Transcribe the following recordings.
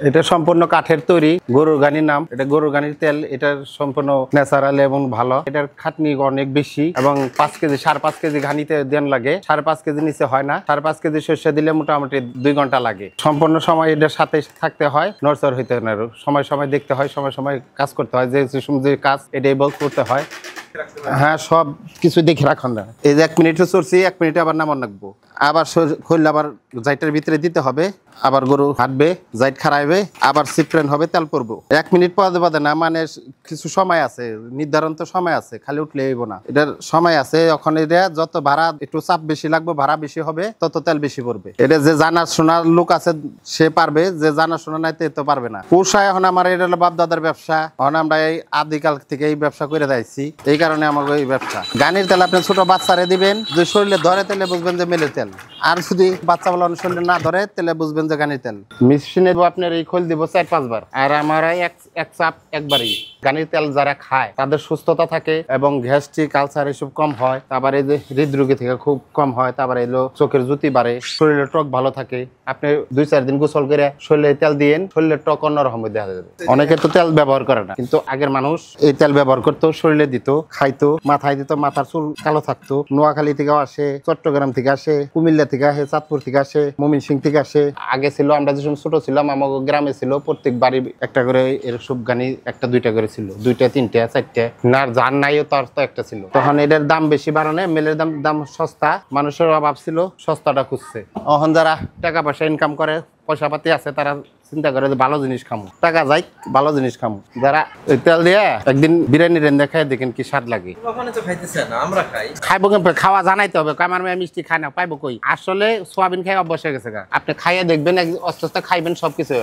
এটা সম্পূর্ণ কাঠের তৈরি, গরুর গানির নাম। এটা গরুর গানির তেল, এটা সম্পূর্ণ ন্যাচারাল এবং ভালো। এটার খাটনি অনেক বেশি এবং 5 কেজি 5.5 কেজি ঘানিতে দেন লাগে। 5.5 কেজি নিচে হয় না। 5.5 কেজি শস্য দিলে মোটামুটি 2 ঘন্টা লাগে। সম্পূর্ণ সময় এটার সাথে থাকতে হয়, নড়চড় হইতে হয় না, সময় সময় দেখতে হয়, সময় সময় কাজ করতে হয়, যে কাজ এটাই বল করতে হয়। হ্যাঁ, সব কিছু দেখে রাখুন না। এই যে 1 মিনিটও চড়ছি, 1 মিনিটে আবার নামান রাখবো, আবার খুললে আবার জাইটার ভিতরে দিতে হবে, আবার গরু হাঁটবে, জাইট খারাইবে, আবার সিপ্রেন হবে, তেল পড়বো। 1 মিনিট পদে না, মানে কিছু সময় আছে, নির্ধারণ তো সময় আছে, খালি উঠলে হইব না, এটার সময় আছে। এখন এটা যত ভাড়া একটু চাপ বেশি লাগবে, ভাড়া বেশি হবে, তত তেল বেশি পড়বে। এটা যে জানা শোনার লোক আছে সে পারবে, যে জানা শোনা নাই তো পারবে না। পোষায় এখন আমার এটা হলো বাপ দাদার ব্যবসা, এখন আমরা এই আদিকাল থেকে এই ব্যবসা করে যাইছি, এই কারণে আমাকে এই ব্যবসা। গানির তেল আপনি ছোট বাচ্চারে দিবেন, যদি শরীরে ধরে তেলে বুঝবেন যে মেলের তেল, আর যদি বাচ্চা বলা শরীরে না ধরে তেলে বুঝবেন যে গানির তেল। মেশিনে আপনার এই খোল দিব 4-5 বার, আর আমার এক চাপ একবারই। গানির তেল যারা খায় তাদের সুস্থতা থাকে এবং গ্যাস্ট্রিক আলসার এসব কম হয়। তারপরে এই যে হৃদরোগী থেকে খুব কম হয়। তারপরে এলো চোখের জ্যোতি বাড়ে, শরীরের টক ভালো থাকে। আপনি 2-4 দিন গোসল করে শরীরে তেল দিয়েন, শরীরের টক অন্যরকম দেখা যাবে। অনেকে তো তেল ব্যবহার করে না, কিন্তু আগের মানুষ এই তেল ব্যবহার করতো, শরীরে দিত, খাইতো, মাথায় দিত, মাথার চুল কালো থাকতো। নোয়াখালী থেকে আসে, চট্টগ্রাম থেকে আসে, কুমিল্লা থেকে আসে, চাঁদপুর থেকে আসে, ময়মনসিংহ থেকে আসে। আগে ছিল, আমরা যখন ছোট ছিলাম আমার গ্রামে ছিল প্রত্যেক বাড়ি একটা করে এরসব গানি, 1-2টা করে ছিল, 2টা 3টা 4টা, না যার নাইও তার তো একটা ছিল। তখন এটার দাম বেশি বাড়ানো, মেলের দাম সস্তা, মানুষের অভাব ছিল, সস্তাটা খুঁজছে। এখন যারা টাকা পয়সা ইনকাম করে, পয়সা পাতি আছে, তারা চিন্তা করে যে ভালো জিনিস খামো, টাকা যাই ভালো জিনিস খামো। যারা তেল দিয়ে একদিন বিরিয়ানি রেন্দে খাই দেখেন কি স্বাদ লাগে। খাইবো, খাওয়া জানাইতে হবে। আমার মেয়ে মিষ্টি খায় না, পাইবো কই? আসলে সোয়াবিন খাই অভ্যাস হয়ে গেছে। আপনি খাইয়ে দেখবেন, অস্তে আস্তে খাইবেন, সবকিছু।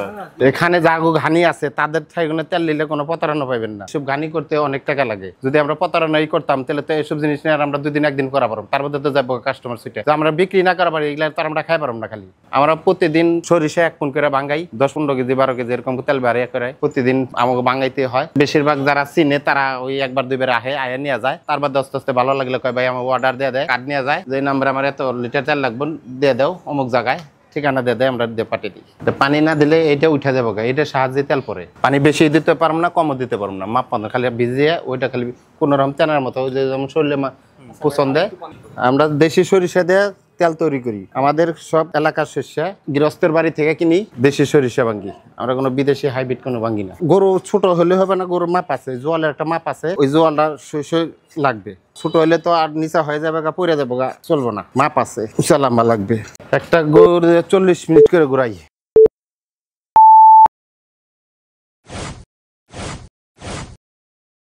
এখানে যা ঘানি আছে তাদের ঠাইগুলো তেল নিলে কোনো প্রতারণা পাইবেন না। সব ঘানি করতে অনেক টাকা লাগে। যদি আমরা প্রতারণাই করতাম তাহলে তো এইসব জিনিস নিয়ে আমরা 2 দিন 1 দিন করা পারবো, তার মধ্যে তো যাবো কাস্টমার সিটে। আমরা বিক্রি না করা পারি, এগুলা তো আমরা খাই পারবো না। খালি আমরা প্রতিদিন সরিষা 1 পুন করে ভাঙ্গাই, 10-15 কেজি 12 কেজি এরকম তেল বাড়িয়ে করে প্রতিদিন আমাকে ভাঙ্গাইতে হয়। বেশিরভাগ যারা চিনে তারা ওই 1-2 বার আয়া নিয়ে যায়, তারপর আস্তে আস্তে ভালো লাগলে কয় ভাই আমাকে অর্ডার দিয়ে দেয়, কার্ড নিয়ে যায়, যে নাম্বার আমার এত লিটার তেল লাগবে দিয়ে দাও, অমুক জায়গায় ঠিকানা দিয়ে দেয়, আমরা দিয়ে পাঠিয়ে দিই। পানি না দিলে এটা উঠে যাবো, এটা সাহায্যে তেল পরে। পানি বেশি দিতে পারবো না, কমও দিতে পারবো না, মাপ পান খালি ভিজিয়ে ওইটা খালি কোনোরকম তেনার মতো, যে যেমন শরীরে পোষণ দেয়। আমরা দেশি সরিষা দিয়ে তেল তৈরি করি। আমাদের সব এলাকার শস্য গৃহস্থের বাড়ি থেকে কিনি, দেশি সরিষা ভাঙ্গি, আমরা কোনো বিদেশি হাইব্রিড কোনো ভাঙ্গি না। গরু ছোট হলে হবে না, গরুর মাপ আছে, জোয়ালের একটা মাপ আছে, ওই জোয়ালটা শস্য লাগবে। ছোট হলে তো আর নিচা হয়ে যাবে, পড়ে যাবো, চলবো না, মাপ আছে, উঁচা লম্বা লাগবে। একটা গরু 40 মিনিট করে ঘুরাই।